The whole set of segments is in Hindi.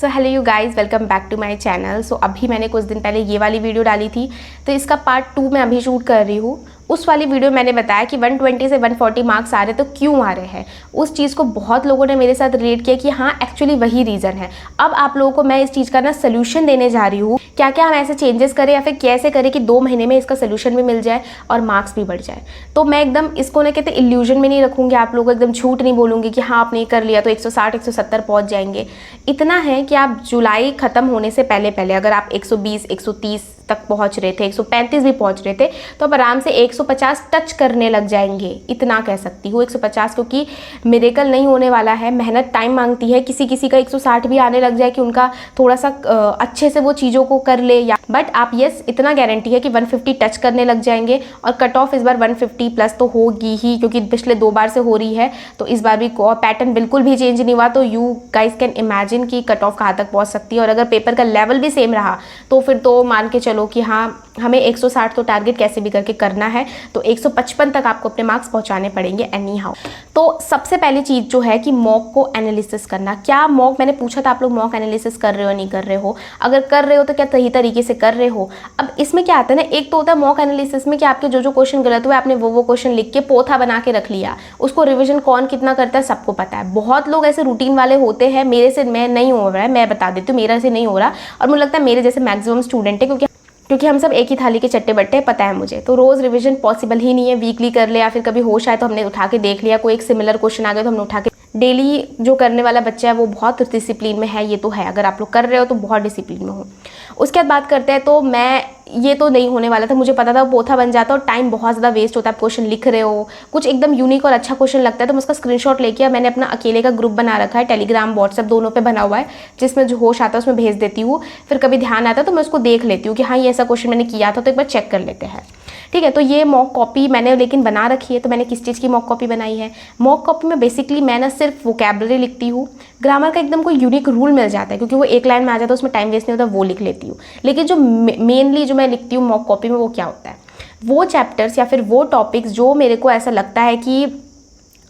So hello you guys, welcome back to my channel. So अभी मैंने कुछ दिन पहले ये वाली वीडियो डाली थी, तो इसका पार्ट 2 मैं अभी शूट कर रही हूँ। उस वाली वीडियो मैंने बताया कि 120 से 140 मार्क्स आ रहे तो क्यों आ रहे हैं। उस चीज़ को बहुत लोगों ने मेरे साथ रिलेट किया कि हाँ एक्चुअली वही रीज़न है। अब आप लोगों को मैं इस चीज़ का ना सोल्यूशन देने जा रही हूँ, क्या क्या हम ऐसे चेंजेस करें या फिर कैसे करें कि 2 महीने में इसका सोल्यूशन भी मिल जाए और मार्क्स भी बढ़ जाए। तो मैं एकदम इसको ना कहते इल्यूजन में नहीं रखूँगी, आप लोगों को एकदम झूठ नहीं बोलूँगी कि हाँ आपने कर लिया तो 160 170 पहुँच जाएंगे। इतना है कि आप जुलाई ख़त्म होने से पहले पहले अगर आप 120 130 तक पहुंच रहे थे, 135 भी पहुंच रहे थे, तो अब आराम से 150 टच करने लग जाएंगे। इतना कह सकती हूँ 150, क्योंकि मिरेकल नहीं होने वाला है, मेहनत टाइम मांगती है। किसी किसी का 160 भी आने लग जाए कि उनका थोड़ा सा अच्छे से वो चीज़ों को कर ले, या बट आप यस इतना गारंटी है कि 150 टच करने लग जाएंगे। और कट ऑफ इस बार 150 प्लस तो होगी ही, क्योंकि पिछले 2 बार से हो रही है, तो इस बार भी पैटर्न बिल्कुल भी चेंज नहीं हुआ। तो यू गाइज कैन इमेजिन कि कट ऑफ कहाँ तक पहुँच सकती है। और अगर पेपर का लेवल भी सेम रहा तो फिर तो मान के चलो कि हाँ हमें 160 तो टारगेट कैसे भी करके करना है, तो 155 तक आपको अपने मार्क्स पहुंचाने पड़ेंगे एनी हाउ। तो सबसे पहली चीज़ जो है कि मॉक को एनालिसिस करना। क्या मॉक, मैंने पूछा था आप लोग मॉक एनालिसिस कर रहे हो नहीं कर रहे हो, अगर कर रहे हो तो क्या सही तरीके से कर रहे हो। अब इसमें क्या आता है ना, एक तो होता है मॉक एनालिसिस में कि आपके जो क्वेश्चन गलत हुए आपने वो क्वेश्चन लिख के पोथा बना के रख लिया, उसको रिविजन कौन कितना करता है सबको पता है। बहुत लोग ऐसे रूटीन वाले होते हैं, मेरे से मैं नहीं हो रहा है, मैं बता देती हूँ मेरे से नहीं हो रहा, और मुझे लगता है मेरे जैसे मैक्सिमम स्टूडेंट है, क्योंकि हम सब एक ही थाली के चट्टे बट्टे, पता है मुझे। तो रोज़ रिवीजन पॉसिबल ही नहीं है, वीकली कर ले या फिर कभी होश आए तो हमने उठा के देख लिया, कोई एक सिमिलर क्वेश्चन आ गया तो हमने उठा के। डेली जो करने वाला बच्चा है वो बहुत डिसिप्लिन में है, ये तो है। अगर आप लोग कर रहे हो तो बहुत डिसिप्लिन में हो। उसके बाद बात करते हैं, तो मैं ये तो नहीं होने वाला था, मुझे पता था वो पोथा बन जाता और टाइम बहुत ज़्यादा वेस्ट होता है। आप क्वेश्चन लिख रहे हो, कुछ एकदम यूनिक और अच्छा क्वेश्चन लगता है तो मैं उसका स्क्रीनशॉट लेके, मैंने अपना अकेले का ग्रुप बना रखा है, टेलीग्राम व्हाट्सएप दोनों पे बना हुआ है, जिसमें जो होश आता है उसमें भेज देती हूँ। फिर कभी ध्यान आता है तो मैं उसको देख लेती हूँ कि हाँ ये ऐसा क्वेश्चन मैंने किया था, तो एक बार चेक कर लेते हैं। ठीक है, तो ये मॉक कॉपी मैंने लेकिन बना रखी है। तो मैंने किस चीज़ की मॉक कॉपी बनाई है, मॉक कॉपी में बेसिकली मैं ना सिर्फ वोकैबुलरी लिखती हूँ। ग्रामर का एकदम कोई यूनिक रूल मिल जाता है, क्योंकि वो एक लाइन में आ जाता है, उसमें टाइम वेस्ट नहीं होता, वो लिख लेती हूँ। लेकिन जो मेनली जो मैं लिखती हूँ मॉक कॉपी में, वो क्या होता है, वो चैप्टर्स या फिर वो टॉपिक्स जो मेरे को ऐसा लगता है कि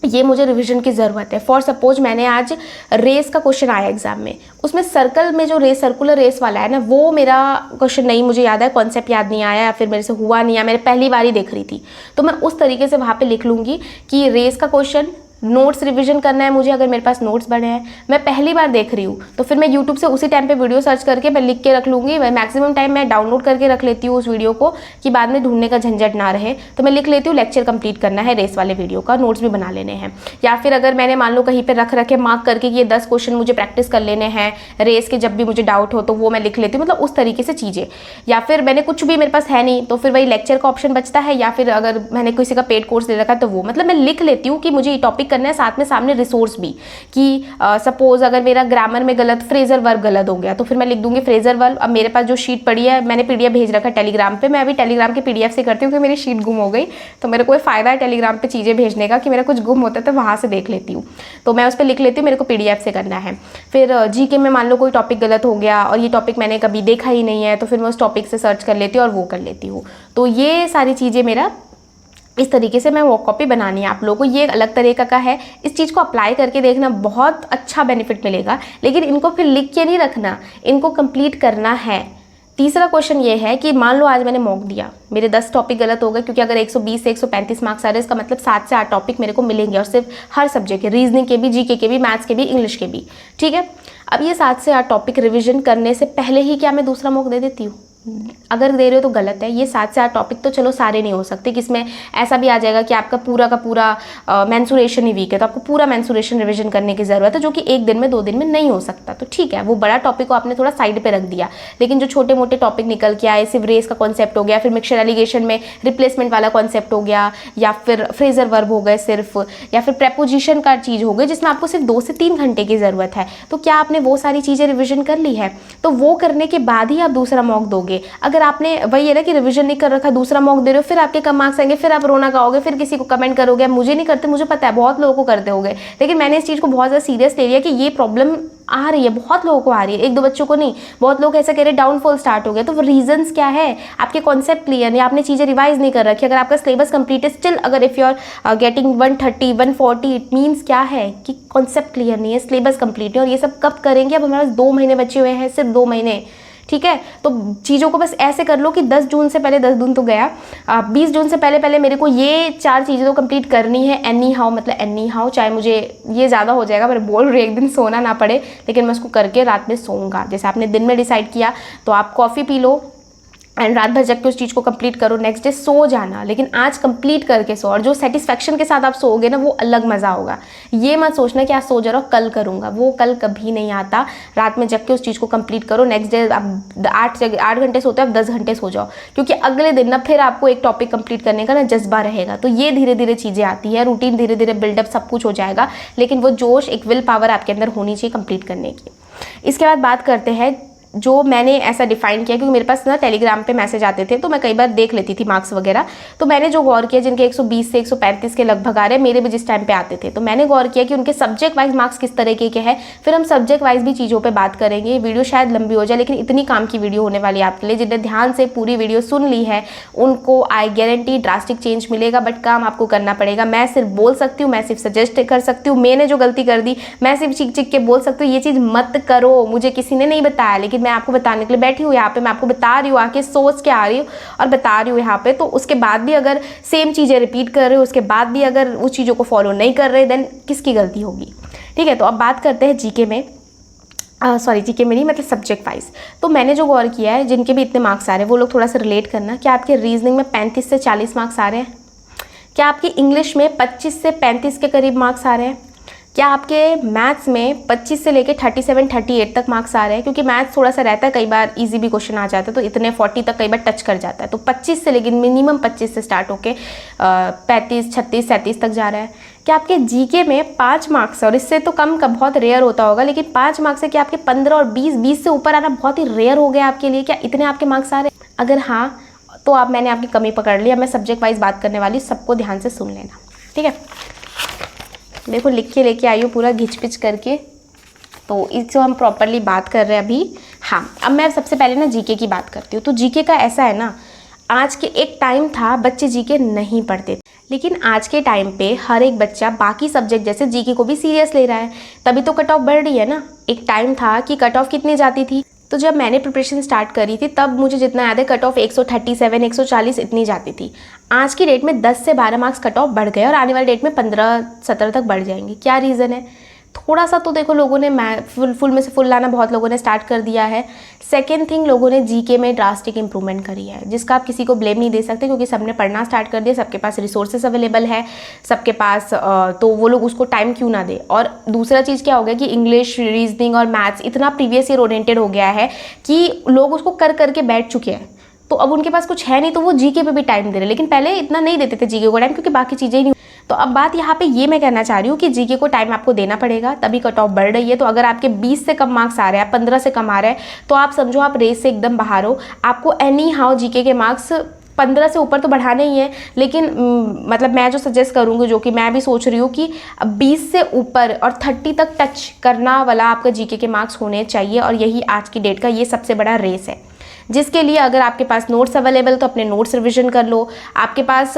ये मुझे रिवीजन की ज़रूरत है। फॉर सपोज मैंने आज रेस का क्वेश्चन आया एग्जाम में, उसमें सर्कल में जो रेस सर्कुलर रेस वाला है ना, वो मेरा क्वेश्चन नहीं मुझे याद है, कॉन्सेप्ट याद नहीं आया या फिर मेरे से हुआ नहीं, या मैंने पहली बार ही देख रही थी, तो मैं उस तरीके से वहाँ पे लिख लूँगी कि रेस का क्वेश्चन, नोट्स रिवीजन करना है मुझे, अगर मेरे पास नोट्स बने हैं, मैं पहली बार देख रही हूँ तो फिर मैं यूट्यूब से उसी टाइम पे वीडियो सर्च करके मैं लिख के रख लूँगी। मैक्सिमम टाइम मैं डाउनलोड करके रख लेती हूँ उस वीडियो को, कि बाद में ढूंढने का झंझट ना रहे। तो मैं लिख लेती हूँ लेक्चर कंप्लीट करना है, रेस वाले वीडियो का नोट्स भी बना लेने हैं। या फिर अगर मैंने मान लो कहीं पर रख रखे मार्क करके कि ये 10 क्वेश्चन मुझे प्रैक्टिस कर लेने हैं रेस के, जब भी मुझे डाउट हो तो वो मैं लिख लेती हूँ, मतलब उस तरीके से चीज़ें। या फिर मैंने कुछ भी मेरे पास है नहीं तो फिर वही लेक्चर का ऑप्शन बचता है, या फिर अगर मैंने किसी का पेड कोर्स ले रखा है तो वो, मतलब मैं लिख लेती हूँ कि मुझे ये टॉपिक करना है, साथ में सामने रिसोर्स भी, कि सपोज अगर मेरा ग्रामर में गलत फ्रेजर वर्ब गलत हो गया तो फिर मैं लिख दूंगी फ्रेजर वर्ब। अब मेरे पास जो शीट पड़ी है, मैंने पीडीएफ भेज रखा है टेलीग्राम पे, मैं अभी टेलीग्राम के पीडीएफ से करती हूँ, क्योंकि मेरी शीट गुम हो गई, तो मेरे को फ़ायदा है टेलीग्राम पे चीज़ें भेजने का, कि मेरा कुछ गुम होता है तो वहाँ से देख लेती हूँ, तो मैं उस पर लिख लेती हूँ मेरे को पीडीएफ से करना है। फिर जीके में मान लो कोई टॉपिक गलत हो गया और ये टॉपिक मैंने कभी देखा ही नहीं है, तो फिर मैं उस टॉपिक से सर्च कर लेती हूँ और वो कर लेती हूँ। तो ये सारी चीज़ें मेरा इस तरीके से मैं मॉक कॉपी बनानी है। आप लोगों को ये एक अलग तरीका का है, इस चीज़ को अप्लाई करके देखना, बहुत अच्छा बेनिफिट मिलेगा। लेकिन इनको फिर लिख के नहीं रखना, इनको कंप्लीट करना है। तीसरा क्वेश्चन ये है कि मान लो आज मैंने मॉक दिया, मेरे 10 टॉपिक गलत हो गए, क्योंकि अगर 120 से 135 मार्क्स आ रहे हैं, इसका मतलब 7 से 8 टॉपिक मेरे को मिलेंगे, और सिर्फ हर सब्जेक्ट के, रीजनिंग के भी, जीके के भी, मैथ्स के भी, इंग्लिश के भी। ठीक है, अब ये 7 से 8 टॉपिक रिविजन करने से पहले ही क्या मैं दूसरा मॉक दे देती हूँ? अगर दे रहे हो तो गलत है। ये 7 से 8 टॉपिक तो चलो सारे नहीं हो सकते, किसमें ऐसा भी आ जाएगा कि आपका पूरा का पूरा मेंसुरेशन ही वीक है, तो आपको पूरा मेंसुरेशन रिवीजन करने की ज़रूरत है, जो कि 1 दिन में 2 दिन में नहीं हो सकता। तो ठीक है, वो बड़ा टॉपिक को आपने थोड़ा साइड पे रख दिया, लेकिन जो छोटे मोटे टॉपिक निकल के आए, सिर्फ रेस का कॉन्सेप्ट हो गया, फिर मिक्सचर एलिगेशन में रिप्लेसमेंट वाला कॉन्सेप्ट हो गया, या फिर फ्रेजर वर्ब हो गए सिर्फ, या फिर प्रेपोजिशन का चीज़ हो गई जिसमें आपको सिर्फ 2 से 3 घंटे की ज़रूरत है, तो क्या आपने वो सारी चीज़ें रिविजन कर ली है? तो वो करने के बाद ही आप दूसरा मॉक दोगे। होगे। अगर आपने वही है ना कि रिवीजन नहीं कर रखा, दूसरा मॉक दे रहे हो, फिर आपके कम मार्क्स आएंगे, फिर आप रोना गाओगे, फिर किसी को कमेंट करोगे। मुझे नहीं करते, मुझे पता है बहुत लोगों को करते होगे, लेकिन मैंने इस चीज़ को बहुत ज़्यादा सीरियस ले लिया कि ये प्रॉब्लम आ रही है, बहुत लोगों को आ रही है, एक दो बच्चों को नहीं, बहुत लोग ऐसा कह रहे डाउनफॉल स्टार्ट हो गया। तो रीजंस क्या है? आपके कॉन्सेप्ट क्लियर नहीं, आपने चीज़ें रिवाइज नहीं कर रखी। अगर आपका सिलेबस कंप्लीट है स्टिल, अगर if you are getting 130 140, it means क्या है कि कॉन्सेप्ट क्लियर नहीं है, सिलेबस कंप्लीट है। और ये सब कब करेंगे? अब हमारे पास 2 महीने बचे हुए हैं, सिर्फ 2 महीने, ठीक है। तो चीज़ों को बस ऐसे कर लो कि 10 जून से पहले, 10 जून तो गया, 20 जून से पहले मेरे को ये 4 चीज़ें तो कंप्लीट करनी है एनी हाउ, मतलब एनी हाउ, चाहे मुझे ये ज़्यादा हो जाएगा, मैं बोल रही हूँ एक दिन सोना ना पड़े, लेकिन मैं उसको करके रात में सोऊंगा। जैसे आपने दिन में डिसाइड किया तो आप कॉफ़ी पी लो एंड रात भर जग के उस चीज़ को कंप्लीट करो, नेक्स्ट डे सो जाना, लेकिन आज कंप्लीट करके सो। और जो सेटिस्फैक्शन के साथ आप सोओगे ना, वो अलग मज़ा होगा। ये मत सोचना कि आज सो जा रहा हूँ कल करूँगा, वो कल कभी नहीं आता। रात में जग के उस चीज़ को कंप्लीट करो, नेक्स्ट डे आप 8 घंटे सोते हो, आप 10 घंटे सो जाओ, क्योंकि अगले दिन ना फिर आपको एक टॉपिक कंप्लीट करने का ना जज्बा रहेगा। तो ये धीरे धीरे चीज़ें आती है, रूटीन धीरे धीरे बिल्डअप सब कुछ हो जाएगा, लेकिन वो जोश, एक विल पावर आपके अंदर होनी चाहिए कंप्लीट करने की। इसके बाद बात करते हैं जो मैंने ऐसा डिफाइन किया, क्योंकि मेरे पास ना टेलीग्राम पे मैसेज आते थे, तो मैं कई बार देख लेती थी मार्क्स वगैरह। तो मैंने जो गौर किया, जिनके 120 से 135 के लगभग आ रहे हैं, मेरे भी जिस टाइम पे आते थे, तो मैंने गौर किया कि उनके सब्जेक्ट वाइज मार्क्स किस तरीके के हैं। फिर हम सब्जेक्ट वाइज भी चीज़ों पर बात करेंगे। वीडियो शायद लंबी हो जाए, लेकिन इतनी काम की वीडियो होने वाली है आपके लिए। जिन्हें ध्यान से पूरी वीडियो सुन ली है उनको आई गारंटी ड्रास्टिक चेंज मिलेगा, बट काम आपको करना पड़ेगा। मैं सिर्फ बोल सकती हूँ, मैं सिर्फ सजेस्ट कर सकती हूँ। मैंने जो गलती कर दी, मैं सिर्फ चिक चिक के बोल सकती हूँ ये चीज़ मत करो, मुझे किसी ने नहीं बताया, लेकिन मैं आपको बताने के लिए बैठी हूँ यहाँ पे, मैं आपको बता रही हूँ, आके सोच के आ रही हूँ और बता रही हूँ यहाँ पे। तो उसके बाद भी अगर सेम चीज़ें रिपीट कर रहे हो, उसके बाद भी अगर उस चीज़ों को फॉलो नहीं कर रहे, देन किसकी गलती होगी? ठीक है, तो अब बात करते हैं जीके में। जीके में नहीं, मतलब सब्जेक्ट वाइज। तो मैंने जो गौर किया है, जिनके भी इतने मार्क्स आ रहे हैं वो लोग थोड़ा सा रिलेट करना। क्या आपके रीजनिंग में 35 से 40 मार्क्स आ रहे हैं? क्या आपकी इंग्लिश में 25 से 35 के करीब मार्क्स आ रहे हैं? क्या आपके मैथ्स में 25 से लेके 37 38 तक मार्क्स आ रहे हैं? क्योंकि मैथ्स थोड़ा सा रहता है, कई बार इजी भी क्वेश्चन आ जाता है, तो इतने 40 तक कई बार टच कर जाता है। तो 25 से लेकिन मिनिमम 25 से स्टार्ट होके 35 36 37 तक जा रहा है। क्या आपके जीके में 5 मार्क्स, और इससे तो कम का बहुत रेयर होता होगा, लेकिन 5 मार्क्स से क्या आपके 15 और 20 से ऊपर आना बहुत ही रेयर हो गया आपके लिए? क्या इतने आपके मार्क्स आ रहे हैं? अगर हाँ, तो आप मैंने आपकी कमी पकड़ ली। अब मैं सब्जेक्ट वाइज बात करने वाली, सबको ध्यान से सुन लेना, ठीक है। देखो लिख के लेके आई हूँ पूरा घिच पिच करके, तो इससे हम प्रॉपरली बात कर रहे हैं अभी। हाँ, अब मैं सबसे पहले ना जीके की बात करती हूँ। तो जीके का ऐसा है ना, आज के एक टाइम था बच्चे जीके नहीं पढ़ते थे, लेकिन आज के टाइम पे हर एक बच्चा बाकी सब्जेक्ट जैसे जीके को भी सीरियस ले रहा है, तभी तो कट ऑफ बढ़ रही है ना। एक टाइम था कि कट ऑफ कितनी जाती थी, तो जब मैंने प्रिपरेशन स्टार्ट करी थी तब मुझे जितना याद है कट ऑफ 137 140 इतनी जाती थी। आज की डेट में 10 से 12 मार्क्स कट ऑफ बढ़ गए और आने वाली डेट में 15-17 तक बढ़ जाएंगे। क्या रीज़न है? थोड़ा सा तो देखो लोगों ने फुल में से फुल लाना बहुत लोगों ने स्टार्ट कर दिया है। सेकेंड थिंग, लोगों ने जीके में ड्रास्टिक इंप्रूवमेंट करी है, जिसका आप किसी को ब्लेम नहीं दे सकते, क्योंकि सबने पढ़ना स्टार्ट कर दिया, सबके पास रिसोर्सेज अवेलेबल है, सबके पास, तो वो लोग उसको टाइम क्यों ना दे। और दूसरा चीज़ क्या हो गया कि इंग्लिश, रीजनिंग और मैथ्स इतना प्रीवियस ईयर ओरिएंटेड हो गया है कि लोग उसको कर करके बैठ चुके हैं, तो अब उनके पास कुछ है नहीं, तो वो जीके पे भी टाइम दे रहे। लेकिन पहले इतना नहीं देते थे जीके को टाइम, क्योंकि बाकी चीज़ें ही नहीं। तो अब बात यहाँ पे ये मैं कहना चाह रही हूँ कि जीके को टाइम आपको देना पड़ेगा, तभी कट ऑफ बढ़ रही है। तो अगर आपके 20 से कम मार्क्स आ रहे हैं, 15 से कम आ रहे हैं, तो आप समझो आप रेस से एकदम बाहर हो। आपको एनी हाउ जीके के मार्क्स 15 से ऊपर तो बढ़ाने ही है, लेकिन मतलब मैं जो सजेस्ट करूँगी, जो कि मैं भी सोच रही हूँ कि 20 से ऊपर और 30 तक टच करना वाला आपका जीके के मार्क्स होने चाहिए। और यही आज की डेट का ये सबसे बड़ा रेस है, जिसके लिए अगर आपके पास नोट्स अवेलेबल तो अपने नोट्स रिवीजन कर लो। आपके पास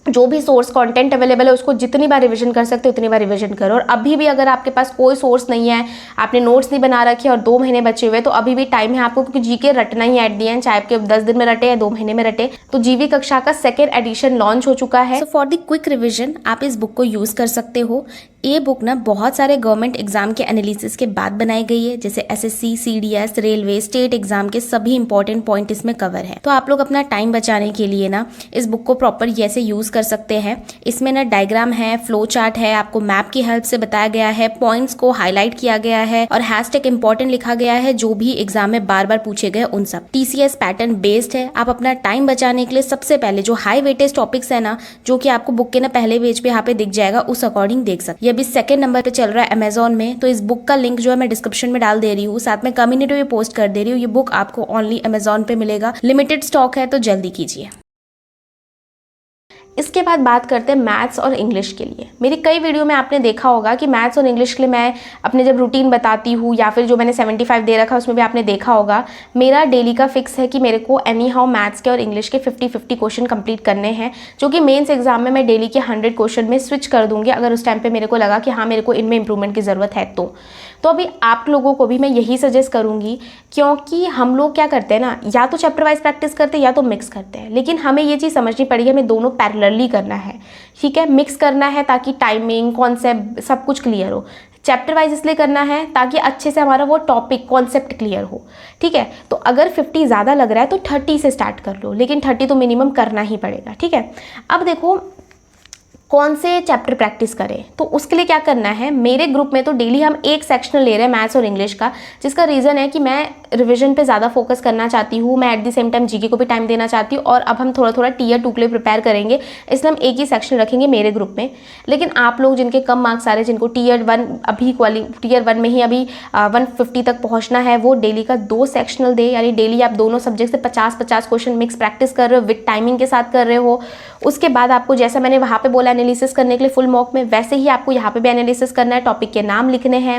जो भी सोर्स कंटेंट अवेलेबल है उसको जितनी बार रिवीजन कर सकते हो उतनी बार रिवीजन करो। और अभी भी अगर आपके पास कोई सोर्स नहीं है, आपने नोट्स नहीं बना रखे और 2 महीने बचे हुए, तो अभी भी टाइम है आपको, क्योंकि जीके रटना ही एट दी एंड, चाहे आपके 10 दिन में रटे या 2 महीने में रटे। तो जीवी कक्षा का 2nd एडिशन लॉन्च हो चुका है। So for the quick revision आप इस बुक को यूज कर सकते हो। ये बुक ना बहुत सारे गवर्नमेंट एग्जाम के एनालिसिस के बाद बनाई गई है, जैसे SSC, CDS, railway, state exam के सभी इंपॉर्टेंट पॉइंट इसमें कवर है। तो आप लोग अपना टाइम बचाने के लिए ना इस बुक को प्रॉपर ऐसे यूज कर सकते हैं। इसमें ना डायग्राम है, फ्लो चार्ट है, आपको मैप की हेल्प से बताया गया है, पॉइंट्स को हाईलाइट किया गया है और हैशटैग इंपॉर्टेंट लिखा गया है, जो भी एग्जाम में बार बार पूछे गए उन सब। टीसीएस पैटर्न बेस्ड है। आप अपना टाइम बचाने के लिए सबसे पहले जो हाई वेटेज टॉपिक्स है ना, जो कि आपको बुक के ना पहले पेज पे यहाँ पे दिख जाएगा, उस अकॉर्डिंग देख सकते। अभी सेकंड नंबर पे चल रहा है अमेजोन में। तो इस बुक का लिंक जो है मैं डिस्क्रिप्शन में डाल दे रही हूँ, साथ में कम्युनिटी में पोस्ट कर दे रही हूँ। ये बुक आपको ओनली अमेजोन पे मिलेगा, लिमिटेड स्टॉक है, तो जल्दी कीजिए। इसके बाद बात करते हैं मैथ्स और इंग्लिश के लिए। मेरी कई वीडियो में आपने देखा होगा कि मैथ्स और इंग्लिश के लिए मैं अपने जब रूटीन बताती हूँ या फिर जो मैंने 75 दे रखा है उसमें भी आपने देखा होगा, मेरा डेली का फिक्स है कि मेरे को एनी हाउ मैथ्स के और इंग्लिश के 50-50 क्वेश्चन कंप्लीट करने हैं, जो कि मेंस एग्जाम में मैं डेली के 100 क्वेश्चन में स्विच कर दूंगी अगर उस टाइम पर मेरे को लगा कि हाँ मेरे को इनमें इंप्रूवमेंट की ज़रूरत है। तो अभी आप लोगों को भी मैं यही सजेस्ट करूँगी, क्योंकि हम लोग क्या करते हैं ना, या तो चैप्टर वाइज प्रैक्टिस करते हैं या तो मिक्स करते हैं, लेकिन हमें ये चीज़ समझनी पड़ेगी हमें दोनों पैरेलली करना है। ठीक है, मिक्स करना है ताकि टाइमिंग कॉन्सेप्ट सब कुछ क्लियर हो। चैप्टर वाइज इसलिए करना है ताकि अच्छे से हमारा वो टॉपिक कॉन्सेप्ट क्लियर हो। ठीक है, तो अगर 50 ज़्यादा लग रहा है तो 30 से स्टार्ट कर लो, लेकिन 30 तो मिनिमम करना ही पड़ेगा। ठीक है, अब देखो कौन से चैप्टर प्रैक्टिस करें, तो उसके लिए क्या करना है, मेरे ग्रुप में तो डेली हम एक सेक्शनल ले रहे हैं मैथ्स और इंग्लिश का, जिसका रीज़न है कि मैं रिवीजन पे ज़्यादा फोकस करना चाहती हूँ, मैं at the same time GK को भी टाइम देना चाहती हूँ, और अब हम थोड़ा थोड़ा टीयर 2 के लिए प्रिपेयर करेंगे, इसलिए हम एक ही सेक्शन रखेंगे मेरे ग्रुप में। लेकिन आप लोग जिनके कम मार्क्स आ रहे हैं, जिनको टीयर 1 अभी टीयर 1 में ही अभी 150 तक पहुँचना है, वो डेली का 2 सेक्शनल दे, यानी डेली आप दोनों सब्जेक्ट से 50-50 क्वेश्चन मिक्स प्रैक्टिस कर रहे हो, विद टाइमिंग के साथ कर रहे हो। उसके बाद आपको जैसा मैंने वहाँ पे बोला एनालिसिस करने के लिए फुल मॉक में, वैसे ही आपको यहाँ पे भी एनालिसिस करना है, टॉपिक के नाम लिखने हैं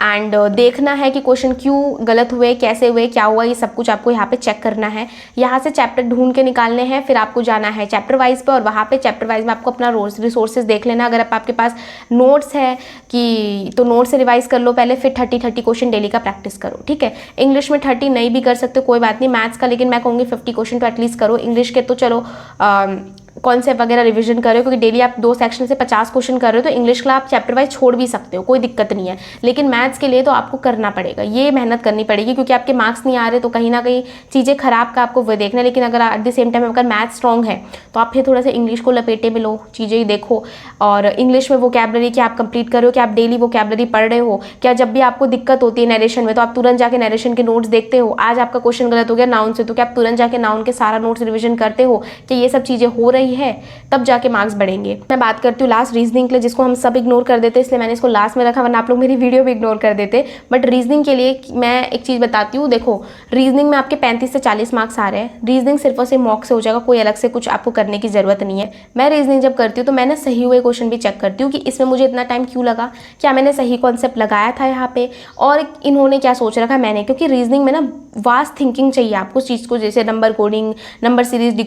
एंड देखना है कि क्वेश्चन क्यों गलत हुए, कैसे हुए, क्या हुआ, ये सब कुछ आपको यहाँ पे चेक करना है। यहाँ से चैप्टर ढूंढ के निकालने हैं, फिर आपको जाना है चैप्टर वाइज पे, और वहाँ पे चैप्टर वाइज में आपको अपना रिसोर्सेज देख लेना। अगर आपके पास नोट्स है कि तो नोट से रिवाइज कर लो पहले, फिर 30 क्वेश्चन डेली का प्रैक्टिस करो। ठीक है, इंग्लिश में 30 नहीं भी कर सकते कोई बात नहीं, मैथ्स का लेकिन मैं कहूँगी 50 क्वेश्चन तो एटलीस्ट करो। इंग्लिश के तो चलो कॉन्सेप्ट वगैरह रिवीजन कर रहे हो, क्योंकि डेली आप 2 सेक्शन से 50 क्वेश्चन कर रहे हो, तो इंग्लिश का आप चैप्टर वाइज छोड़ भी सकते हो, कोई दिक्कत नहीं है। लेकिन मैथ्स के लिए तो आपको करना पड़ेगा, ये मेहनत करनी पड़ेगी, क्योंकि आपके मार्क्स नहीं आ रहे तो कहीं ना कहीं चीज़ें खराब का आपको वो देखना है। लेकिन अगर एट द सेम टाइम अगर मैथ्स स्ट्रॉन्ग है तो आप फिर थोड़ा सा इंग्लिश को लपेटे में लो, चीज़ें देखो, और इंग्लिश में वोकैबलरी क्या आप कंप्लीट कर रहे हो, क्या आप डेली वोकैबलरी पढ़ रहे हो, क्या जब भी आपको दिक्कत होती है नरेशन में तो आप तुरंत जाके नरेशन के नोट्स देखते हो। आज आपका क्वेश्चन गलत हो गया नाउन से, तो क्या आप तुरंत जाके नाउन के सारा नोट्स रिविजन करते हो, कि ये सब चीज़ें हो रही है, तब जाके मार्क्स बढ़ेंगे। मैं बात करती हूँ लास्ट रीजनिंग के लिए, जिसको हम सब इग्नोर कर देते हैं, इसलिए मैंने इसको लास्ट में रखा, वरना आप लोग मेरी वीडियो भी इग्नोर कर देते। बट रीजनिंग के लिए मैं एक चीज़ बताती हूँ, देखो रीजनिंग में आपके 35 से 40 मार्क्स आ रहे हैं, रीजनिंग सिर्फ और सिर्फ मॉक से हो जाएगा, कोई अलग से कुछ आपको करने की जरूरत नहीं है। मैं रीजनिंग जब करती हूँ तो मैंने सही हुए क्वेश्चन भी चेक करती हूँ कि इसमें मुझे इतना टाइम क्यों लगा, क्या मैंने सही कॉन्सेप्ट लगाया था यहाँ पे, और इन्होंने क्या सोच रखा मैंने, क्योंकि रीजनिंग में ना वास्ट थिंकिंग चाहिए आपको उस चीज़ को, जैसे number coding, number series,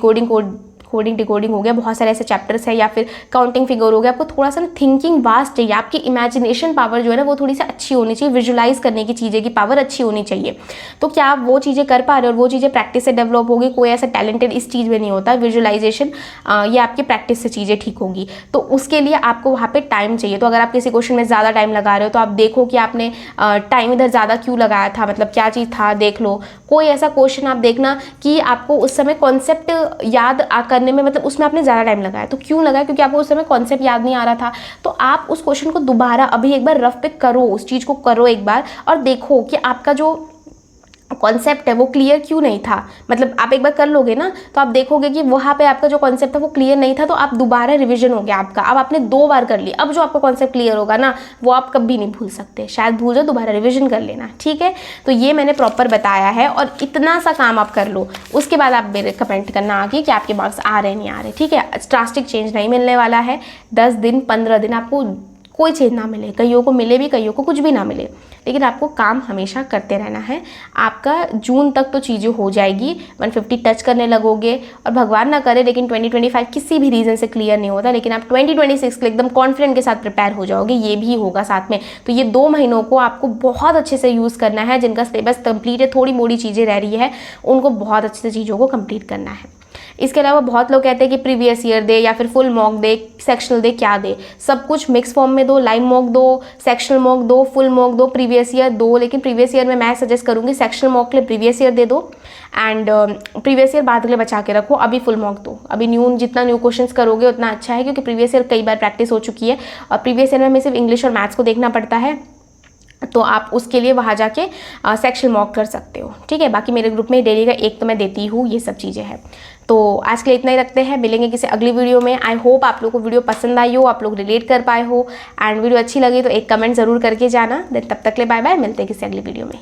coding decoding हो गया, बहुत सारे ऐसे चैप्टर्स है, या फिर काउंटिंग फिगर हो गया। आपको थोड़ा सा थिंकिंग वास्ट चाहिए, आपकी इमेजिनेशन पावर जो है ना वो थोड़ी सी अच्छी होनी चाहिए, विजुलाइज करने की चीज़ें की पावर अच्छी होनी चाहिए। तो क्या आप वो चीज़ें कर पा रहे हो, और वो चीज़ें प्रैक्टिस से डेवलप होगी। कोई ऐसा टैलेंटेड इस चीज़ में नहीं होता, विजुलाइजेशन ये आपकी प्रैक्टिस से चीज़ें ठीक होगी। तो उसके लिए आपको वहाँ पर टाइम चाहिए। तो अगर आप किसी क्वेश्चन में ज़्यादा टाइम लगा रहे हो तो आप देखो कि आपने टाइम इधर ज़्यादा क्यों लगाया था, मतलब क्या चीज़ था, देख लो। कोई ऐसा क्वेश्चन आप देखना कि आपको उस समय कॉन्सेप्ट याद करने में, मतलब उसमें आपने ज़्यादा टाइम लगाया, तो क्यों लगाया, क्योंकि आपको उस समय कॉन्सेप्ट याद नहीं आ रहा था। तो आप उस क्वेश्चन को दोबारा अभी एक बार रफ पे करो, उस चीज़ को करो एक बार, और देखो कि आपका जो कॉन्सेप्ट है वो क्लियर क्यों नहीं था। मतलब आप एक बार कर लोगे ना तो आप देखोगे कि वहाँ पे आपका जो कॉन्सेप्ट था वो क्लियर नहीं था, तो आप दोबारा रिवीजन हो गया आपका। अब आपने 2 बार कर लिया, अब जो आपका कॉन्सेप्ट क्लियर होगा ना वो आप कभी नहीं भूल सकते, शायद भूल जाओ, दोबारा रिवीजन कर लेना। ठीक है, तो ये मैंने प्रॉपर बताया है, और इतना सा काम आप कर लो, उसके बाद आप मेरे कमेंट करना आगे कि आपके मार्क्स आ रहे नहीं आ रहे। ठीक है, ड्रास्टिक चेंज नहीं मिलने वाला है, 10 दिन 15 दिन आपको कोई चीज़ ना मिले, कईयों को मिले भी, कईयों को कुछ भी ना मिले, लेकिन आपको काम हमेशा करते रहना है। आपका जून तक तो चीज़ें हो जाएगी, 150 टच करने लगोगे, और भगवान ना करे लेकिन 2025 किसी भी रीज़न से क्लियर नहीं होता, लेकिन आप 2026 के लिए एकदम कॉन्फिडेंट के साथ प्रिपेयर हो जाओगे, ये भी होगा साथ में। तो ये 2 महीनों को आपको बहुत अच्छे से यूज़ करना है। जिनका सिलेबस कंप्लीट है, थोड़ी मोड़ी चीज़ें रह रही है, उनको बहुत अच्छे से चीज़ों को कंप्लीट करना है। इसके अलावा बहुत लोग कहते हैं कि प्रीवियस ईयर दे, या फिर फुल मॉक दे, सेक्शनल दे, क्या दे, सब कुछ मिक्स फॉर्म में दो, लाइव मॉक दो, सेक्शनल मॉक दो, फुल मॉक दो, प्रीवियस ईयर दो। लेकिन प्रीवियस ईयर में मैं सजेस्ट करूँगी सेक्शनल मॉक के लिए प्रीवियस ईयर दे दो, एंड प्रीवियस ईयर बाद के लिए बचा के रखो, अभी फुल मॉक दो। अभी जितना न्यू क्वेश्चंस करोगे उतना अच्छा है, क्योंकि प्रीवियस ईयर कई बार प्रैक्टिस हो चुकी है, और प्रीवियस ईयर में हमें सिर्फ इंग्लिश और मैथ्स को देखना पड़ता है, तो आप उसके लिए वहाँ जाके सेक्शन मॉक कर सकते हो, ठीक है। बाकी मेरे ग्रुप में डेली का 1 तो मैं देती हूँ, ये सब चीज़ें हैं। तो आज के लिए इतना ही रखते हैं, मिलेंगे किसी अगली वीडियो में। आई होप आप लोगों को वीडियो पसंद आई हो, आप लोग रिलेट कर पाए हो, एंड वीडियो अच्छी लगी तो एक कमेंट ज़रूर करके जाना। देन तब तक ले बाय बाय, मिलते हैं किसी अगली वीडियो में।